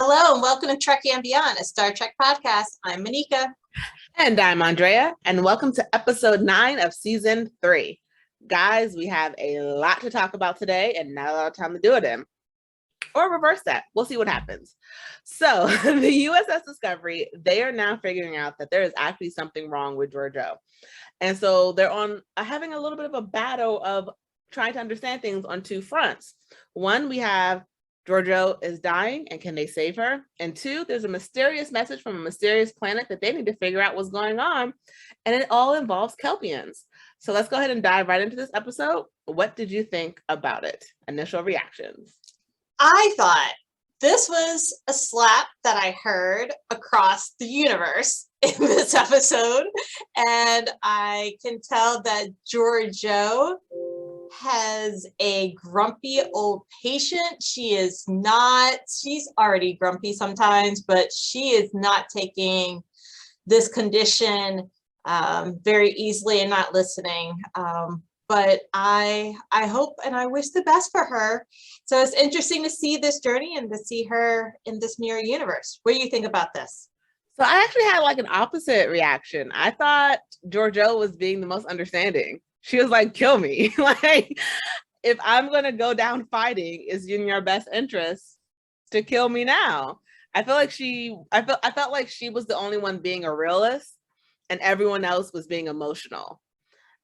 Hello and welcome to Trekkie and Beyond, a Star Trek podcast. I'm Monica. And I'm Andrea, and welcome to episode 9 of season 3. Guys, we have a lot to talk about today and not a lot of time to do it in. Or reverse that. We'll see what happens. So the USS Discovery, they are now figuring out that there is actually something wrong with Georgiou. And so they're on having a little bit of a battle of trying to understand things on two fronts. One, we have Georgiou is dying and can they save her? And two, there's a mysterious message from a mysterious planet that they need to figure out what's going on. And it all involves Kelpians. So let's go ahead and dive right into this episode. What did you think about it? Initial reactions. I thought this was a slap that I heard across the universe in this episode. And I can tell that Georgiou has a grumpy old patient. She's already grumpy sometimes, but she is not taking this condition very easily and not listening. But I hope and I wish the best for her. So it's interesting to see this journey and to see her in this mirror universe. What do you think about this? So I actually had like an opposite reaction. I thought Georgiou was being the most understanding. She was like, kill me. Like, if I'm going to go down fighting, it's in your best interest to kill me now. I felt like she was the only one being a realist and everyone else was being emotional.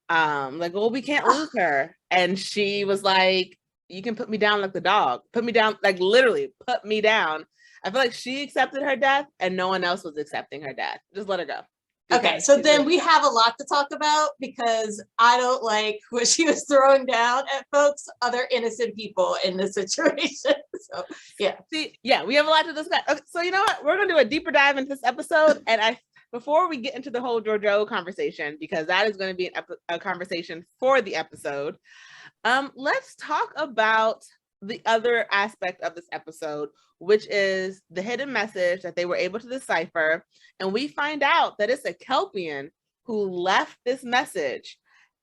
Like, well, we can't lose her. And she was like, you can put me down like the dog. Put me down, like literally put me down. I feel like she accepted her death and no one else was accepting her death. Just let her go. Okay, so then we have a lot to talk about because I don't like what she was throwing down at folks, other innocent people in this situation. So yeah. We have a lot to discuss. Okay, so you know what? We're gonna do a deeper dive into this episode. And before we get into the whole Georgiou conversation, because that is going to be a conversation for the episode, let's talk about the other aspect of this episode, which is the hidden message that they were able to decipher. And we find out that it's a Kelpian who left this message.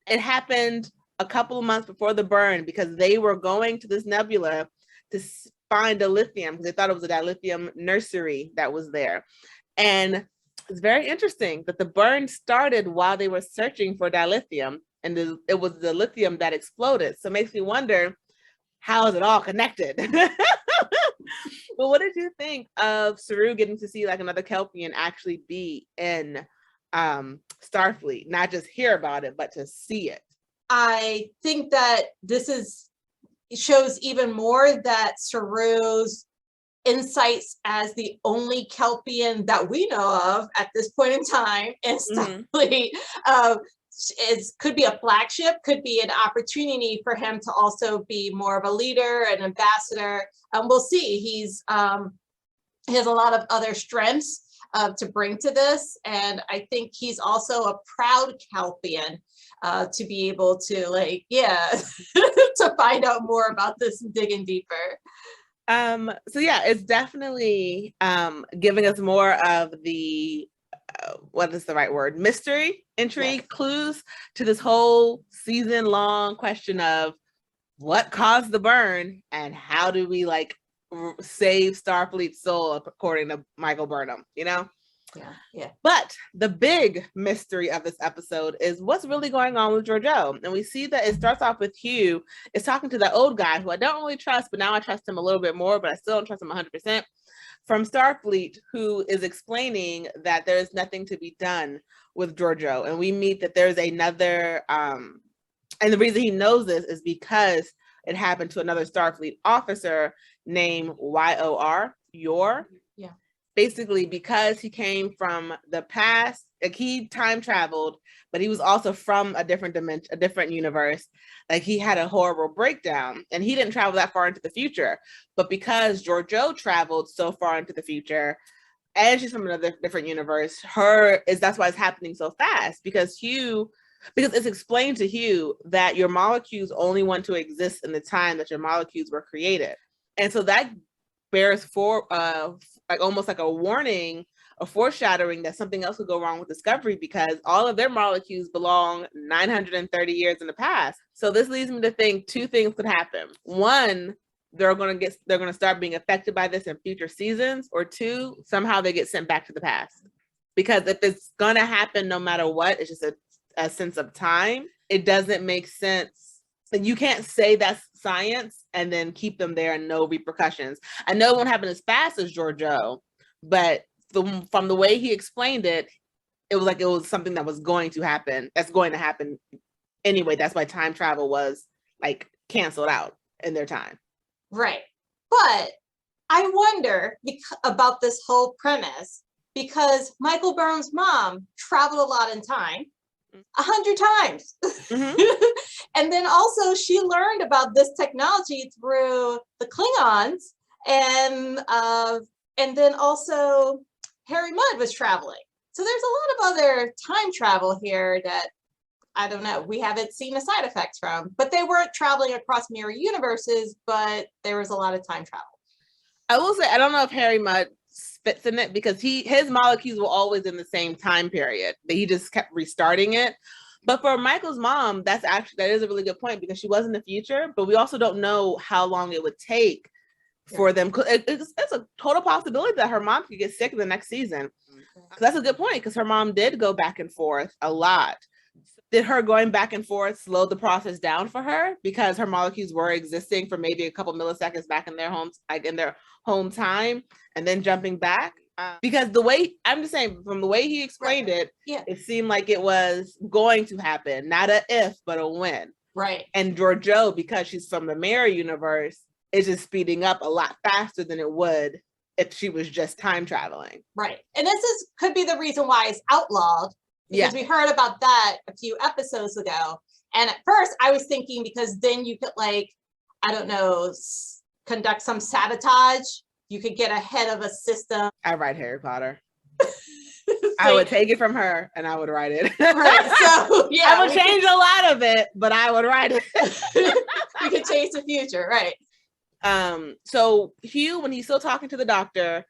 It happened a couple of months before the burn because they were going to this nebula to find a lithium because they thought it was a dilithium nursery that was there. And it's very interesting that the burn started while they were searching for dilithium, and it was the lithium that exploded. So it makes me wonder, how is it all connected? Well, what did you think of Saru getting to see like another Kelpian actually be in Starfleet? Not just hear about it, but to see it. I think that shows even more that Saru's insights as the only Kelpian that we know of at this point in time in Starfleet could be a flagship, could be an opportunity for him to also be more of a leader, an ambassador. We'll see. He has a lot of other strengths to bring to this, and I think he's also a proud Kelpian to be able to to find out more about this and digging deeper. So yeah, it's definitely giving us more of the what is the right word? Mystery, intrigue, yes. Clues to this whole season-long question of what caused the burn and how do we like save Starfleet's soul according to Michael Burnham, you know? Yeah. But the big mystery of this episode is what's really going on with Georgiou. And we see that it starts off with Hugh is talking to that old guy who I don't really trust, but now I trust him a little bit more, but I still don't trust him 100%. From Starfleet, who is explaining that there is nothing to be done with Georgiou. And we meet that there's another, and the reason he knows this is because it happened to another Starfleet officer named Yor. Yeah. Basically, because he came from the past, like he time traveled, but he was also from a different dimension, a different universe. Like he had a horrible breakdown and he didn't travel that far into the future. But because Georgiou traveled so far into the future and she's from another different universe, that's why it's happening so fast because it's explained to Hugh that your molecules only want to exist in the time that your molecules were created. And so that bears for like almost like a warning, a foreshadowing that something else could go wrong with Discovery because all of their molecules belong 930 years in the past. So this leads me to think two things could happen. One, they're gonna start being affected by this in future seasons, or two, somehow they get sent back to the past. Because if it's gonna happen no matter what, it's just a sense of time. It doesn't make sense. You can't say that's science and then keep them there and no repercussions. I know it won't happen as fast as Georgiou, but from the way he explained it, it was like it was something that was going to happen. That's going to happen anyway. That's why time travel was like canceled out in their time. Right. But I wonder about this whole premise, because Michael Burnham's mom traveled a lot in time, 100 times. Mm-hmm. And then also she learned about this technology through the Klingons, and then also Harry Mudd was traveling. So there's a lot of other time travel here that I don't know, we haven't seen the side effects from, but they weren't traveling across mirror universes, but there was a lot of time travel. I will say, I don't know if Harry Mudd fits in it, because his molecules were always in the same time period, but he just kept restarting it. But for Michael's mom, that is a really good point, because she was in the future, but we also don't know how long it would take for them. It's a total possibility that her mom could get sick in the next season. That's a good point, because her mom did go back and forth a lot. Did her going back and forth slow the process down for her, because her molecules were existing for maybe a couple milliseconds back in their homes, like in their home time, and then jumping back? Because the way, I'm just saying, from the way he explained it, it seemed like it was going to happen, not a if, but a when. Right. And Georgiou, because she's from the mirror universe, is just speeding up a lot faster than it would if she was just time traveling. Right. And this could be the reason why it's outlawed, because we heard about that a few episodes ago. And at first I was thinking, because then you could, like, I don't know, conduct some sabotage. You could get ahead of a system. I write Harry Potter. I would take it from her and I would write it. Right. So yeah, I would change a lot of it, but I would write it. We could change the future, right? So Hugh, when he's still talking to the doctor's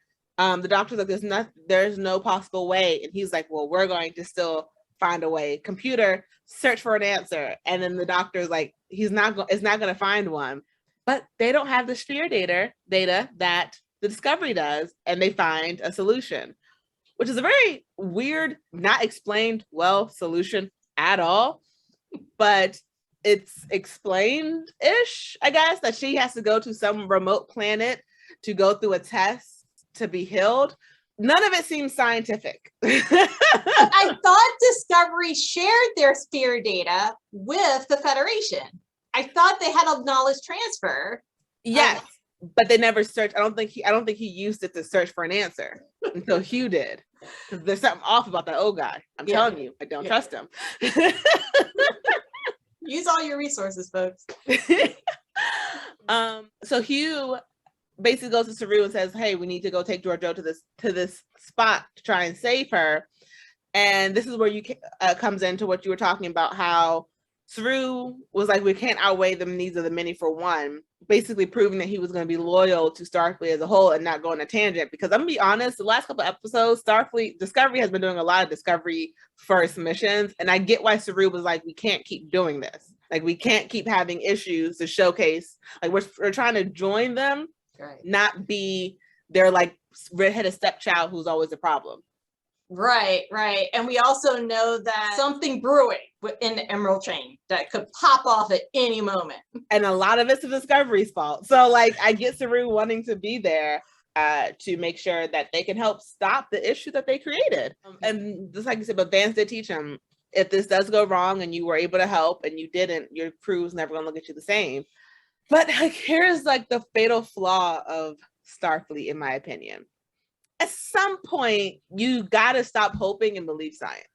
like, there's no possible way. And he's like, well, we're going to still find a way. Computer, search for an answer. And then the doctor's like, it's not going to find one. But they don't have the sphere data that the Discovery does, and they find a solution, which is a very weird, not explained well solution at all. But it's explained-ish, I guess, that she has to go to some remote planet to go through a test to be healed. None of it seems scientific. I thought Discovery shared their sphere data with the Federation. I thought they had a knowledge transfer. Yes, but they never searched. I don't think he used it to search for an answer until Hugh did. Because there's something off about that old guy. I'm telling you, I don't trust him. Use all your resources, folks. So Hugh basically goes to Saru and says, hey, we need to go take Georgiou to this spot to try and save her. And this is where you comes into what you were talking about, how Saru was like, we can't outweigh the needs of the many for one, basically proving that he was going to be loyal to Starfleet as a whole and not go on a tangent. Because I'm going to be honest, the last couple of episodes, Discovery has been doing a lot of Discovery first missions. And I get why Saru was like, we can't keep doing this. Like, we can't keep having issues to showcase. Like, we're trying to join them, not be their, like, redheaded stepchild who's always a problem. Right. And we also know that something brewing in the Emerald Chain that could pop off at any moment. And a lot of it's the Discovery's fault. So, like, I get Saru wanting to be there to make sure that they can help stop the issue that they created. And just like you said, but Vance did teach him, if this does go wrong and you were able to help and you didn't, your crew's never going to look at you the same. But like, here's like the fatal flaw of Starfleet, in my opinion. At some point, you got to stop hoping and believe science,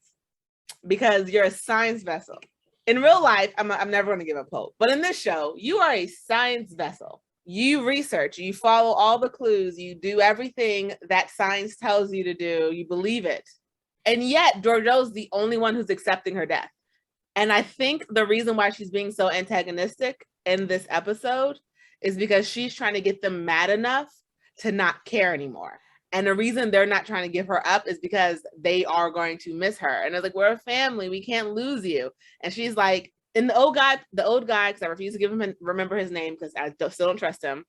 because you're a science vessel. In real life, I'm never going to give up hope. But in this show, you are a science vessel. You research, you follow all the clues, you do everything that science tells you to do, you believe it. And yet, Georgiou's the only one who's accepting her death. And I think the reason why she's being so antagonistic in this episode is because she's trying to get them mad enough to not care anymore. And the reason they're not trying to give her up is because they are going to miss her. And they're like, we're a family, we can't lose you. And she's like, and the old guy, because I refuse to remember his name because I still don't trust him.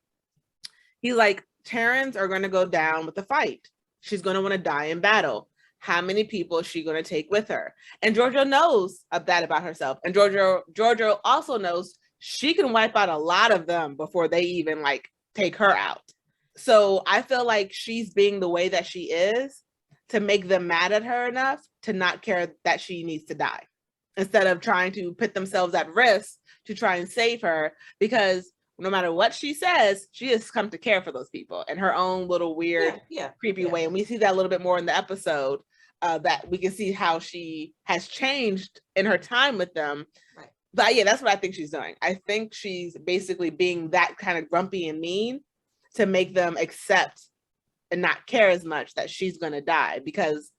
He's like, Terrans are going to go down with the fight. She's going to want to die in battle. How many people is she going to take with her? And Georgiou knows that about herself. And Georgiou also knows she can wipe out a lot of them before they even like take her out. So I feel like she's being the way that she is to make them mad at her enough to not care that she needs to die, instead of trying to put themselves at risk to try and save her, because no matter what she says, she has come to care for those people in her own little weird, creepy way. And we see that a little bit more in the episode, that we can see how she has changed in her time with them. Right. But yeah, that's what I think she's doing. I think she's basically being that kind of grumpy and mean to make them accept and not care as much that she's going to die, because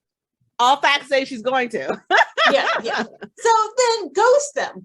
all facts say she's going to. Yeah. So then ghost them.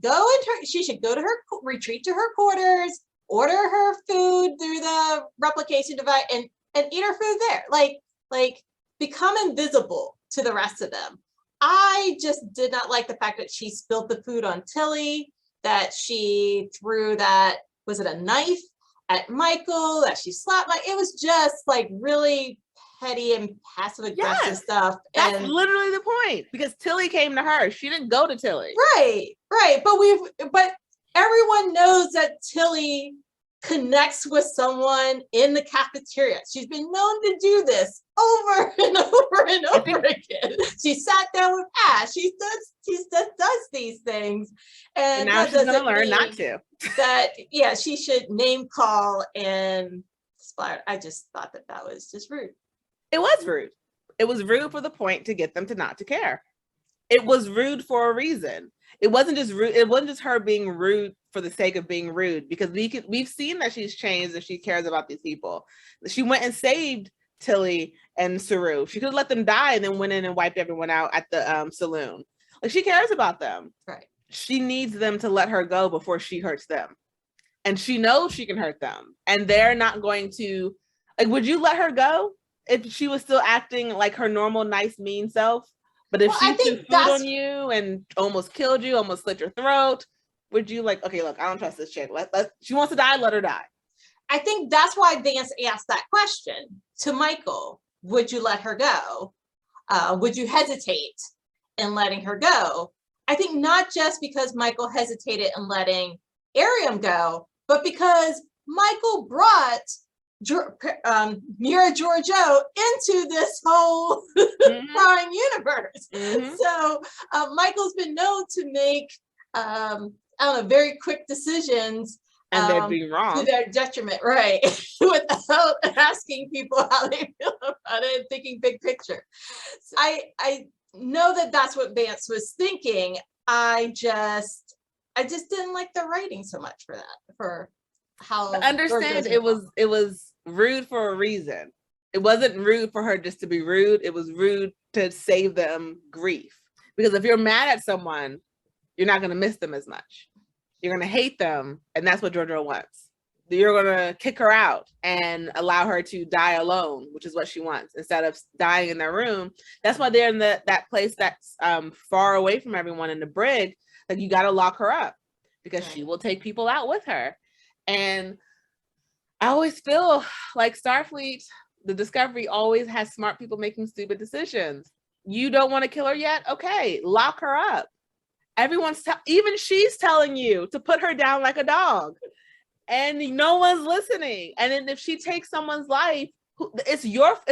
She should go to her, retreat to her quarters, order her food through the replication device, and eat her food there. Like become invisible to the rest of them. I just did not like the fact that she spilled the food on Tilly, that she threw that, was it a knife at Michael, that she slapped. Like, it was just like really petty and passive aggressive stuff. That's and literally the point, because Tilly came to her. She didn't go to Tilly. Right. But everyone knows that Tilly connects with someone in the cafeteria. She's been known to do this over and over and over again. She sat down with Ash. She does these things, and now she's gonna learn not to. That she should name call and splatter. I just thought that was just rude. It was rude. It was rude for the point to get them to not to care. It was rude for a reason. It wasn't just rude. It wasn't just her being rude for the sake of being rude, because we've seen that she's changed and she cares about these people. She went and saved Tilly and Saru. She could have let them die and then went in and wiped everyone out at the saloon. Like, she cares about them. Right. She needs them to let her go before she hurts them. And she knows she can hurt them. And they're not going to, like, would you let her go if she was still acting like her normal, nice, mean self? But if she threw food on you and almost killed you, almost slit your throat, would you like, okay, look, I don't trust this chick. She wants to die, let her die. I think that's why Vance asked that question to Michael. Would you let her go? Would you hesitate in letting her go? I think not just because Michael hesitated in letting Ariam go, but because Michael brought Mira Georgiou into this whole crime universe. So Michael's been known to make very quick decisions, and they'd be wrong to their detriment, right? Without asking people how they feel about it and thinking big picture. So I know that that's what Vance was thinking. I just didn't like the writing so much for that, for how I understand it was rude for a reason. It wasn't rude for her just to be rude. It was rude to save them grief. Because if you're mad at someone, you're not going to miss them as much. You're going to hate them, and that's what Georgiou wants. You're going to kick her out and allow her to die alone, which is what she wants, instead of dying in their room. That's why they're in that place that's far away from everyone in the brig. Like, you got to lock her up, because she will take people out with her. And I always feel like Starfleet, the Discovery, always has smart people making stupid decisions. You don't want to kill her yet? Okay, lock her up. Even she's telling you to put her down like a dog, and no one's listening. And then if she takes someone's life, it's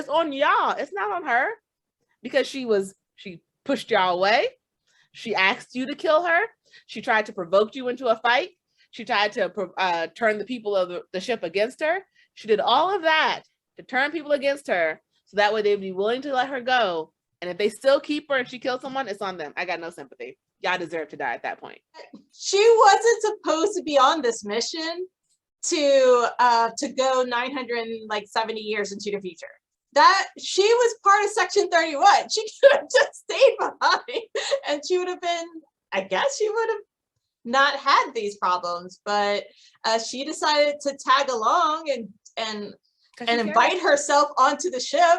on y'all. It's not on her, because she pushed y'all away. She asked you to kill her. She tried to provoke you into a fight. She tried to turn the people of the ship against her. She did all of that to turn people against her, so that way they'd be willing to let her go. And if they still keep her and she kills someone, it's on them. I got no sympathy. Y'all deserve to die at that point. She wasn't supposed to be on this mission to go 970 years into the future. That she was part of Section 31. She could have just stayed behind, and she would have been, I guess she would have not had these problems, but she decided to tag along and invite herself onto the ship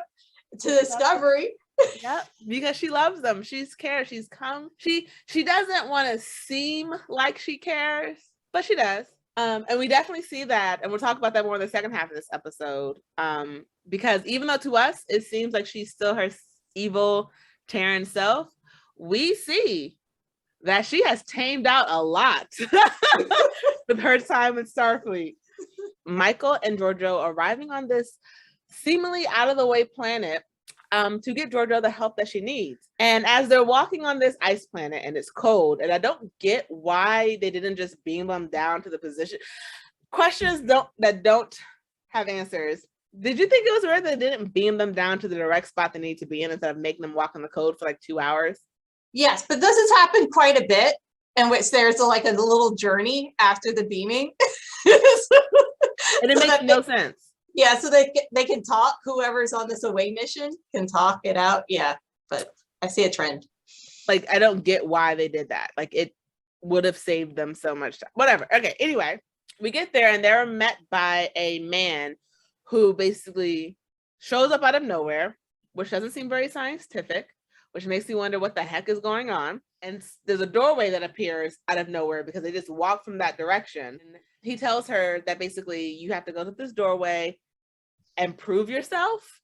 to Discovery. Yep, because she loves them. She's cares. She's come. She doesn't want to seem like she cares, but she does. And we definitely see that, and we'll talk about that more in the second half of this episode. Because even though to us it seems like she's still her evil Terran self, we see that she has tamed out a lot with her time in Starfleet. Michael and Georgiou arriving on this seemingly out of the way planet to get Georgiou the help that she needs. And as they're walking on this ice planet and it's cold, and I don't get why they didn't just beam them down to the position. Questions that don't have answers. Did you think it was weird that they didn't beam them down to the direct spot they need to be in instead of making them walk in the cold for like 2 hours? Yes, but this has happened quite a bit, in which there's like a little journey after the beaming. And it makes no sense. Yeah, so they can talk. Whoever's on this away mission can talk it out. Yeah, but I see a trend. Like, I don't get why they did that. Like, it would have saved them so much time. Whatever. Okay, anyway, we get there and they're met by a man who basically shows up out of nowhere, which doesn't seem very scientific, which makes me wonder what the heck is going on. And there's a doorway that appears out of nowhere because they just walk from that direction. And he tells her that basically you have to go to this doorway and prove yourself,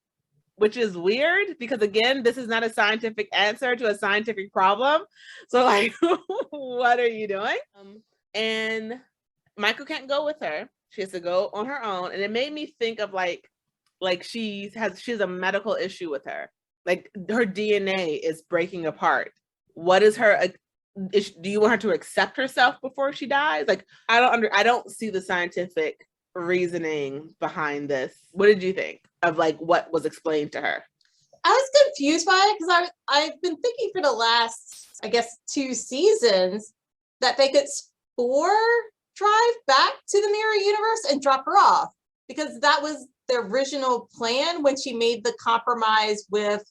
which is weird because, again, this is not a scientific answer to a scientific problem. So, like, what are you doing? And Michael can't go with her. She has to go on her own. And it made me think of like she has a medical issue with her. Like, her DNA is breaking apart. What is her? Do you want her to accept herself before she dies? Like, I don't see the scientific reasoning behind this. What did you think of like what was explained to her? I was confused by it because I've been thinking for the last, I guess, 2 seasons that they could spore drive back to the mirror universe and drop her off, because that was the original plan when she made the compromise with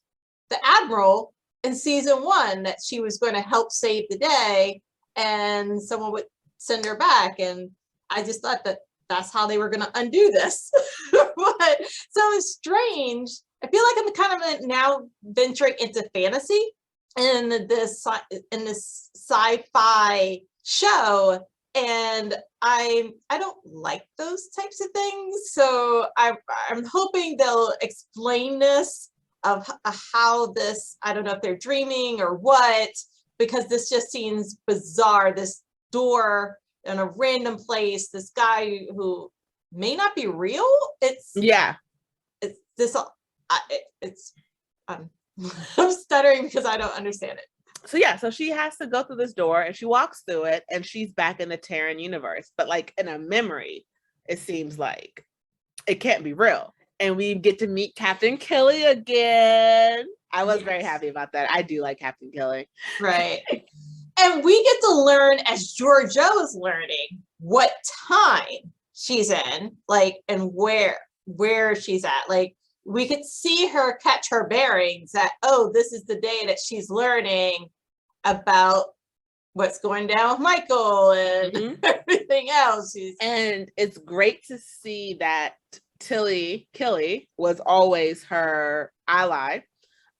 the Admiral in season 1, that she was going to help save the day and someone would send her back. And I just thought that that's how they were going to undo this. But so it's strange. I feel like I'm kind of now venturing into fantasy in this sci-fi show, and I don't like those types of things. So I'm hoping they'll explain this of how this, I don't know if they're dreaming or what, because this just seems bizarre. This door in a random place, this guy who may not be real. I'm stuttering because I don't understand it. So she has to go through this door and she walks through it and she's back in the Terran universe, but like in a memory, it seems like it can't be real. And we get to meet Captain Kelly again. I was very happy about that. I do like Captain Kelly. Right. And we get to learn, as Georgiou is learning, what time she's in, like, and where she's at. Like, we could see her catch her bearings that, oh, this is the day that she's learning about what's going down with Michael and everything else. And it's great to see that Kelly was always her ally.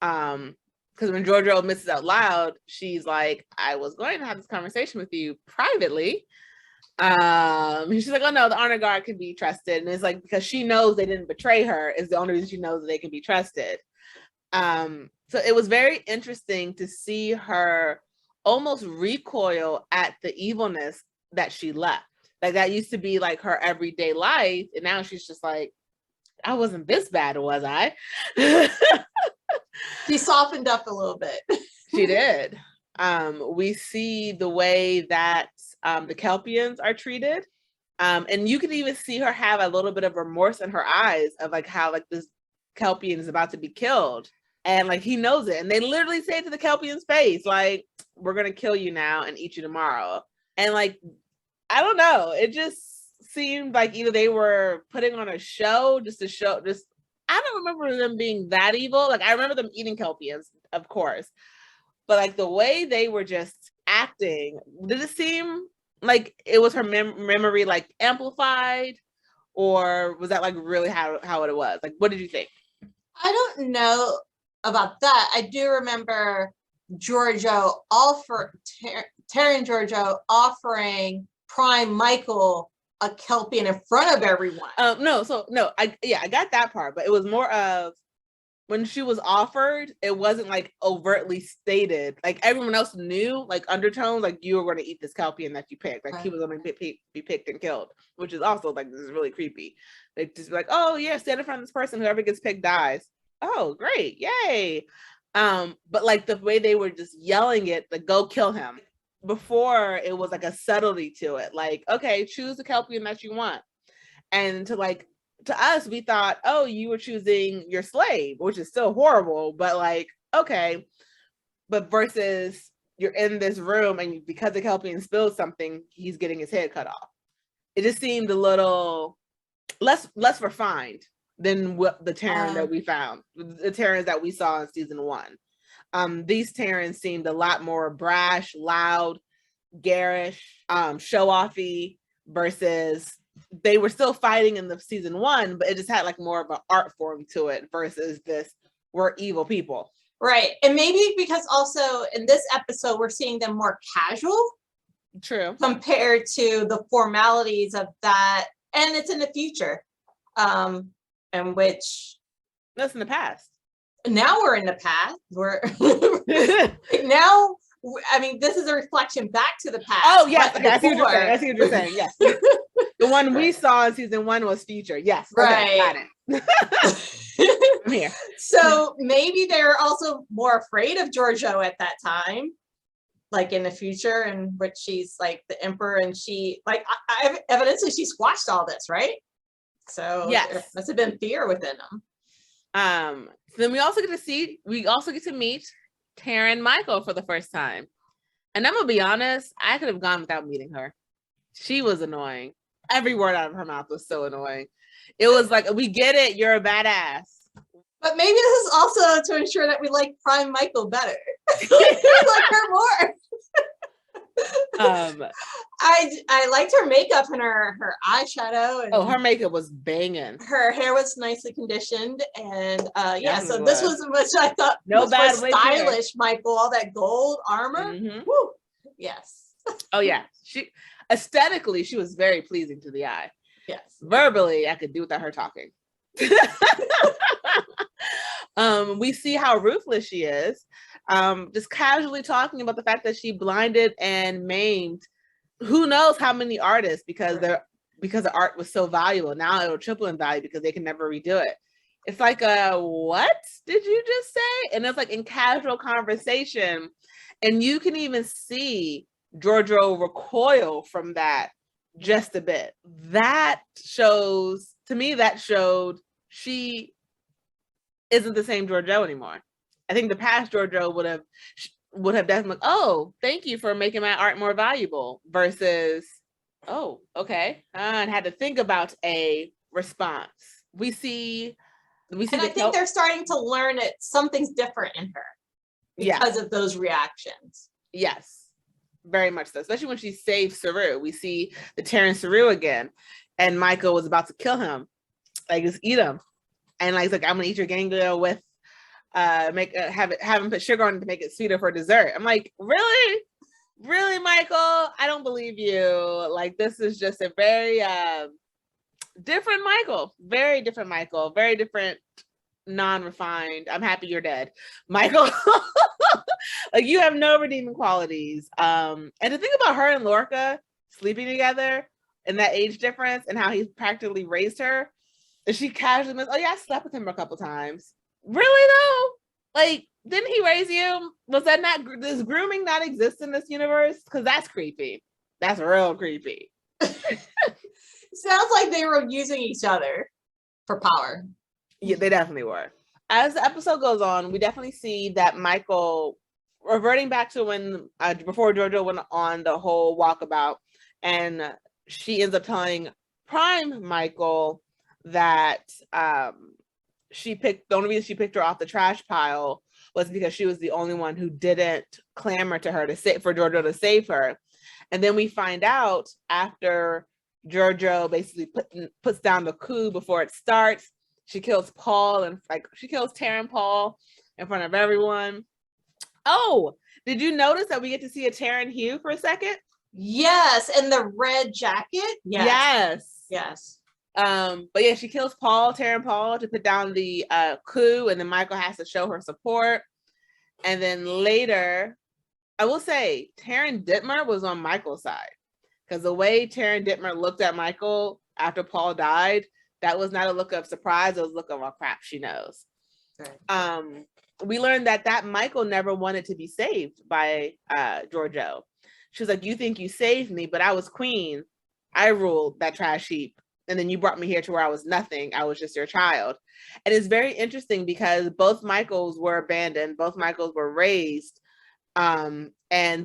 Because when Georgiou admits it out loud, she's like, I was going to have this conversation with you privately. She's like, oh no, the honor guard can be trusted. And it's like, because she knows they didn't betray her is the only reason she knows that they can be trusted. So it was very interesting to see her almost recoil at the evilness that she left. Like, that used to be like her everyday life. And now she's just like, I wasn't this bad, was I? She softened up a little bit. She did. We see the way that the Kelpians are treated. And you can even see her have a little bit of remorse in her eyes of like how like this Kelpian is about to be killed. And like he knows it. And they literally say to the Kelpian's face, like, we're going to kill you now and eat you tomorrow. And like, I don't know. It just seemed like either they were putting on a show just to show, I don't remember them being that evil. Like, I remember them eating Kelpians, of course. But like the way they were just acting, did it seem like it was her memory like amplified? Or was that like really how it was? Like, what did you think? I don't know about that. I do remember Terran Georgiou offering Prime Michael a Kelpian in front of everyone. I got that part, but it was more of when she was offered, it wasn't like overtly stated. Like everyone else knew, like undertones, like you were going to eat this Kelpian that you picked. Like he was going to be picked and killed, which is also like, this is really creepy. They just be like, oh yeah, stand in front of this person. Whoever gets picked dies. Oh, great. Yay. But like the way they were just yelling it, like go kill him. Before it was like a subtlety to it. Like, okay, choose the Kelpian that you want. And to us, we thought, oh, you were choosing your slave, which is still horrible, but like, okay. But versus you're in this room and because the Kelpian spilled something, he's getting his head cut off. It just seemed a little less refined than what the Terran that we found, the Terrans that we saw in season 1. These Terrans seemed a lot more brash, loud, garish, show-offy versus they were still fighting in the season 1, but it just had like more of an art form to it versus this, we're evil people. Right. And maybe because also in this episode, we're seeing them more casual. True. Compared to the formalities of that. And it's in the future. In which. That's in the past. Now we're in the past. We're now. I mean, this is a reflection back to the past. Oh, yes. Okay, I see what you're saying. Yes. The one we saw in season 1 was future. Yes. Okay, right. Got it. I'm here. So maybe they're also more afraid of Georgiou at that time, like in the future, in which she's like the emperor and she, like, evidently she squashed all this, right? So yes. There must have been fear within them. So then we also get to meet Terran Michael for the first time. And I'm gonna be honest, I could have gone without meeting her. She was annoying. Every word out of her mouth was so annoying. It was like, we get it, you're a badass. But maybe this is also to ensure that we like Prime Michael better. We like her more. I liked her makeup and her eyeshadow. And her makeup was banging. Her hair was nicely conditioned, and so this was which I thought was bad stylish. Michael, all that gold armor. Mm-hmm. Woo. Yes. Oh yeah, she aesthetically she was very pleasing to the eye. Yes. Verbally, I could do without her talking. We see how ruthless she is. Just casually talking about the fact that she blinded and maimed who knows how many artists because the art was so valuable. Now it'll triple in value because they can never redo it. It's like what did you just say? And it's like in casual conversation, and you can even see Georgiou recoil from that just a bit. That showed she isn't the same Georgiou anymore. I think the past Georgiou would have definitely like, oh, thank you for making my art more valuable versus, oh, okay. And had to think about a response. We see. And I think they're starting to learn that something's different in her because of those reactions. Yes, very much so. Especially when she saved Saru. We see the Terran Saru again, and Michael was about to kill him, like just eat him, and like he's like, I'm gonna eat your ganglia with. Have him put sugar on it to make it sweeter for dessert. I'm like, really, Michael? I don't believe you. Like, this is just a very different Michael, very different Michael, very different, non-refined. I'm happy you're dead, Michael. Like, you have no redeeming qualities. And to think about her and Lorca sleeping together and that age difference and how he's practically raised her, and she casually goes, oh yeah, I slept with him a couple times. Really though? Like, didn't he raise you? Was that not, does grooming not exist in this universe? Because that's creepy. That's real creepy. Sounds like they were using each other for power. Yeah, they definitely were. As the episode goes on, we definitely see that Michael reverting back to when before Georgiou went on the whole walkabout, and she ends up telling Prime Michael that the only reason she picked her off the trash pile was because she was the only one who didn't clamor to her for Georgiou to save her. And then we find out after Georgiou basically puts down the coup before it starts, she kills Paul and she kills Terran Paul in front of everyone. Oh, did you notice that we get to see a Terran Hugh for a second? Yes, and the red jacket. Yes. Yes. But yeah, she kills Terran Paul, to put down the coup, and then Michael has to show her support. And then later, I will say, Terran Dittmer was on Michael's side, because the way Terran Dittmer looked at Michael after Paul died, that was not a look of surprise, it was a look of, oh crap, she knows. Right. We learned that Michael never wanted to be saved by Georgiou. She was like, you think you saved me, but I was queen. I ruled that trash heap. And then you brought me here to where I was nothing. I was just your child. And it's very interesting because both Michaels were abandoned. Both Michaels were raised. And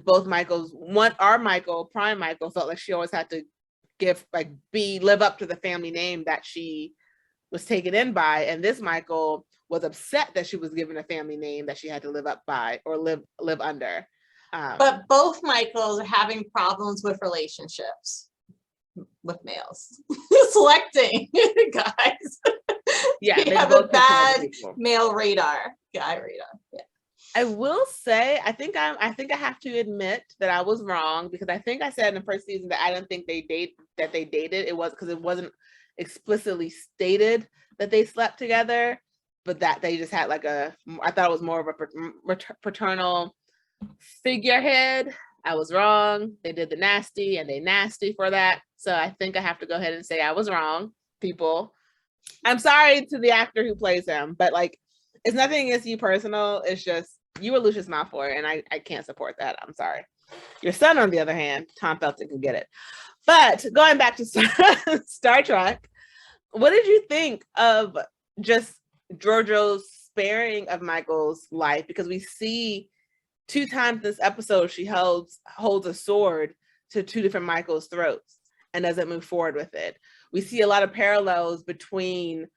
both Michaels, our Michael, Prime Michael, felt like she always had to live up to the family name that she was taken in by. And this Michael was upset that she was given a family name that she had to live up by or live under. But both Michaels are having problems with relationships with males. Selecting guys. Yeah, they have a bad male guy radar. Yeah. I will say, I think I have to admit that I was wrong, because I think I said in the first season that I didn't think they dated. It was because it wasn't explicitly stated that they slept together, but that they just had like I thought it was more of a paternal figurehead. I was wrong. They did the nasty, and they nasty for that. So I think I have to go ahead and say I was wrong, people. I'm sorry to the actor who plays him, but like, it's nothing against you personal. It's just, you were Lucius Malfoy, and I can't support that. I'm sorry. Your son, on the other hand, Tom Felton can get it. But going back to Star Trek, what did you think of just Georgiou's sparing of Michael's life? Because we see 2 times this episode, she holds a sword to 2 different Michael's throats and doesn't move forward with it. We see a lot of parallels between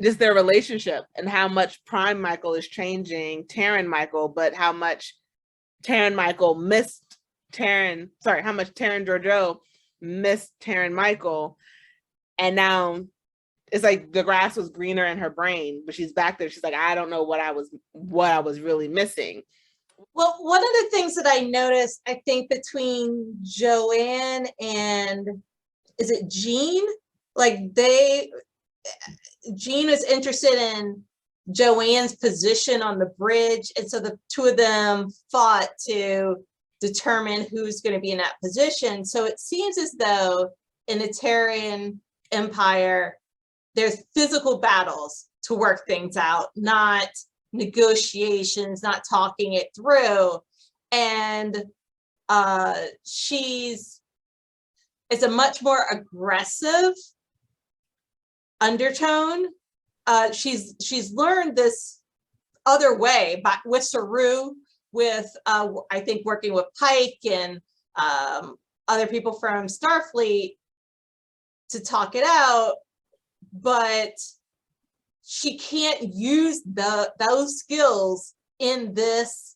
just their relationship and how much Prime Michael is changing Terran Michael, but how much Terran Michael missed how much Terran Georgiou missed Terran Michael. And now it's like the grass was greener in her brain, but she's back there. She's like, I don't know what I was really missing. Well, one of the things that I noticed, I think, between Joanne and, is it Jean? Like Jean was interested in Joanne's position on the bridge. And so the 2 of them fought to determine who's going to be in that position. So it seems as though in the Terran Empire, there's physical battles to work things out, not negotiations, not talking it through. And it's a much more aggressive undertone. She's learned this other way, but with Saru, with I think working with Pike and other people from Starfleet to talk it out, but she can't use those skills in this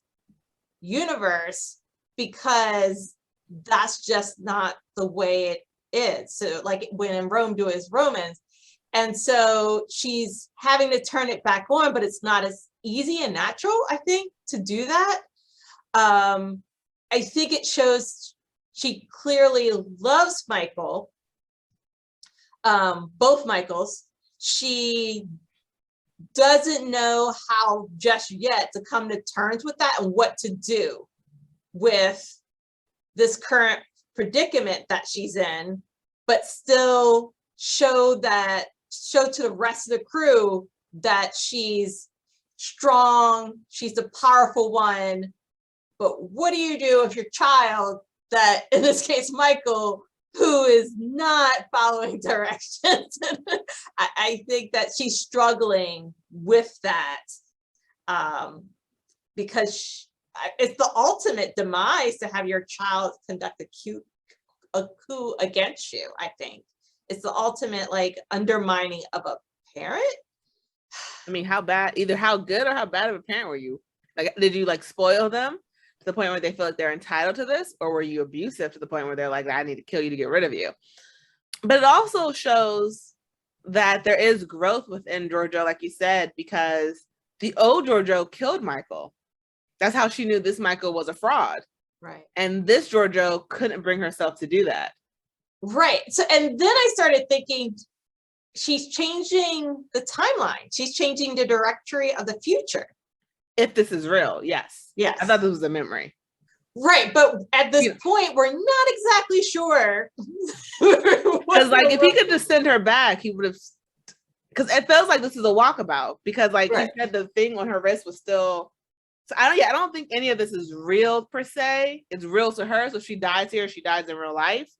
universe because that's just not the way it is. So like when in Rome do as Romans. And so she's having to turn it back on, but it's not as easy and natural, I think, to do that. I think it shows she clearly loves Michael, both Michaels. She doesn't know how just yet to come to terms with that and what to do with this current predicament that she's in, but still show to the rest of the crew that she's strong, she's the powerful one. But what do you do if your child, that in this case Michael, who is not following directions? I think that she's struggling with that because it's the ultimate demise to have your child conduct a coup against you. I think it's the ultimate like undermining of a parent. I mean, how bad, either how good or how bad of a parent were you? Like, did you like spoil them to the point where they feel like they're entitled to this, or were you abusive to the point where they're like, I need to kill you to get rid of you? But it also shows that there is growth within Georgiou, like you said, because the old Georgiou killed Michael. That's how she knew this Michael was a fraud. Right. And this Georgiou couldn't bring herself to do that. Right. So, and then I started thinking, she's changing the timeline. She's changing the directory of the future. If this is real, yes. Yes. I thought this was a memory. Right, but at this point, we're not exactly sure. Because like, if he could just send her back, he would have. Because it feels like this is a walkabout. Because like he said, the thing on her wrist was still. So I don't think any of this is real per se. It's real to her. So if she dies here, she dies in real life.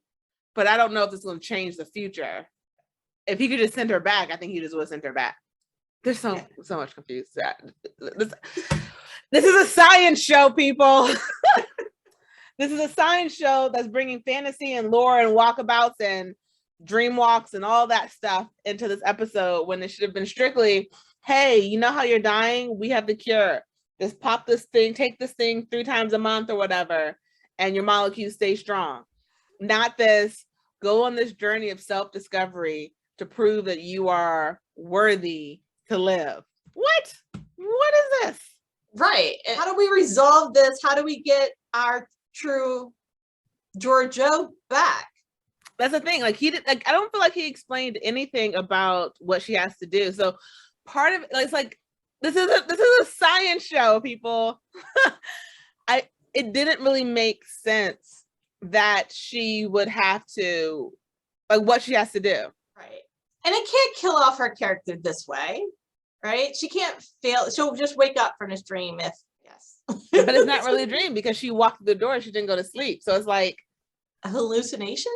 But I don't know if it's going to change the future. If he could just send her back, I think he just would have sent her back. There's so much confused. This is a science show, people. This is a science show that's bringing fantasy and lore and walkabouts and dream walks and all that stuff into this episode, when it should have been strictly, hey, you know how you're dying? We have the cure. Just pop this thing, take this thing 3 times a month or whatever, and your molecules stay strong. Not this, go on this journey of self-discovery to prove that you are worthy to live. What is this? Right. And how do we resolve this? How do we get our true Georgiou back? That's the thing. Like, he did. Like, I don't feel like he explained anything about what she has to do. So part of it, like, it's like, this is a science show, people. It didn't really make sense that she would have to, like, what she has to do. Right. And it can't kill off her character this way, right? She can't fail. She'll just wake up from this dream if, yes. But it's not really a dream, because she walked through the door and she didn't go to sleep. So it's like a hallucination.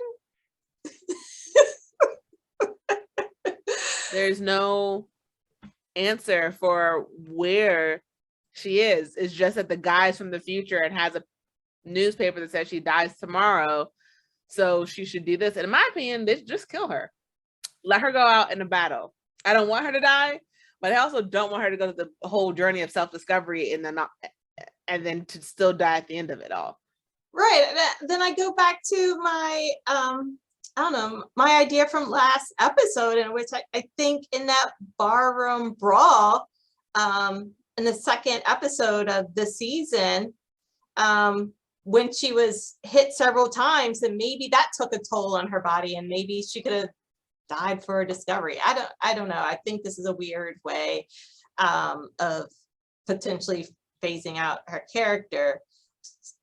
There's no answer for where she is. It's just that the guy's from the future and has a newspaper that says she dies tomorrow, so she should do this. And in my opinion, they just kill her. Let her go out in a battle. I don't want her to die, but I also don't want her to go to the whole journey of self-discovery and then to still die at the end of it all. Right. Then I go back to my I don't know, my idea from last episode, in which I think in that barroom brawl, in the second episode of the season, when she was hit several times, and maybe that took a toll on her body, and maybe she could have died for a discovery. I don't know. I think this is a weird way of potentially phasing out her character.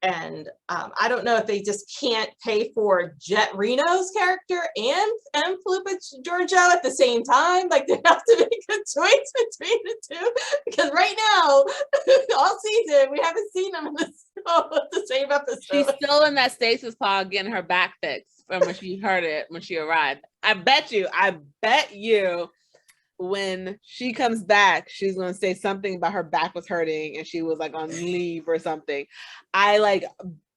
And I don't know if they just can't pay for Jet Reno's character and Philippa Georgiou at the same time. Like, they have to make a choice between the two, because right now, all season, we haven't seen them in the same episode. She's still in that stasis pod getting her back fixed from when she heard it when she arrived. I bet you when she comes back, she's going to say something about her back was hurting and she was like on leave or something. I like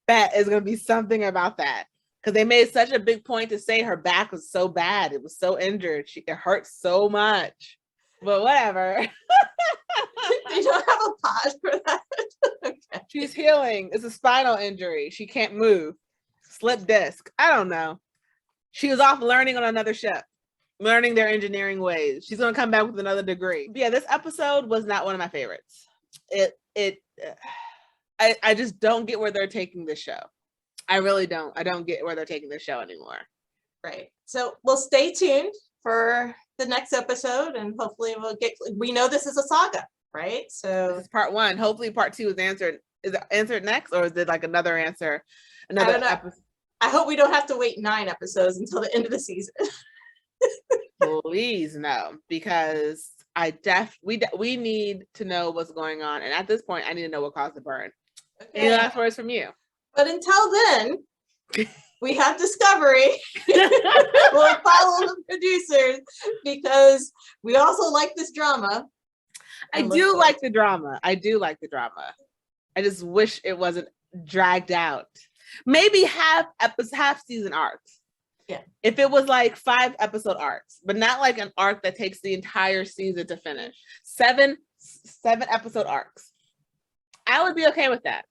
bet it's going to be something about that, because they made such a big point to say her back was so bad. It was so injured. It hurt so much, but whatever. They don't have a pod for that. Okay. She's healing. It's a spinal injury. She can't move. Slip disc. I don't know. She was off learning on another ship, learning their engineering ways. She's going to come back with another degree. But yeah, this episode was not one of my favorites. I just don't get where they're taking this show. I really don't. I don't get where they're taking this show anymore. Right. So we'll stay tuned for the next episode, and hopefully we know this is a saga, right? So this is part 1. Hopefully part 2 is answered. Is it answered next, or is it like another answer? Another episode? I hope we don't have to wait 9 episodes until the end of the season. Please no, because we need to know what's going on, and at this point, I need to know what caused the burn. Okay. Any last words from you? But until then, we have Discovery. We'll follow the producers, because we also like this drama. I do like the drama. I just wish it wasn't dragged out. Maybe half season arcs. Yeah. If it was like 5 episode arcs, but not like an arc that takes the entire season to finish. 7 episode arcs. I would be okay with that.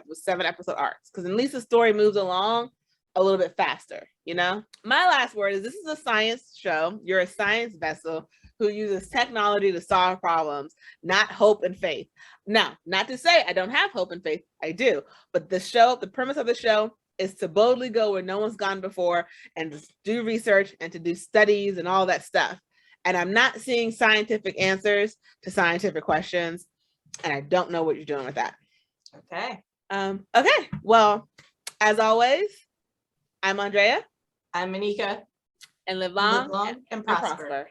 With 7 episode arcs, because at least the story moves along a little bit faster, you know? My last word is, this is a science show. You're a science vessel. who uses technology to solve problems, not hope and faith. Now, not to say I don't have hope and faith, I do, but the premise of the show is to boldly go where no one's gone before and to do research and to do studies and all that stuff. And I'm not seeing scientific answers to scientific questions, and I don't know what you're doing with that. Okay. Okay, well, as always, I'm Andrea. I'm Monica. And live Live long, long and prosper.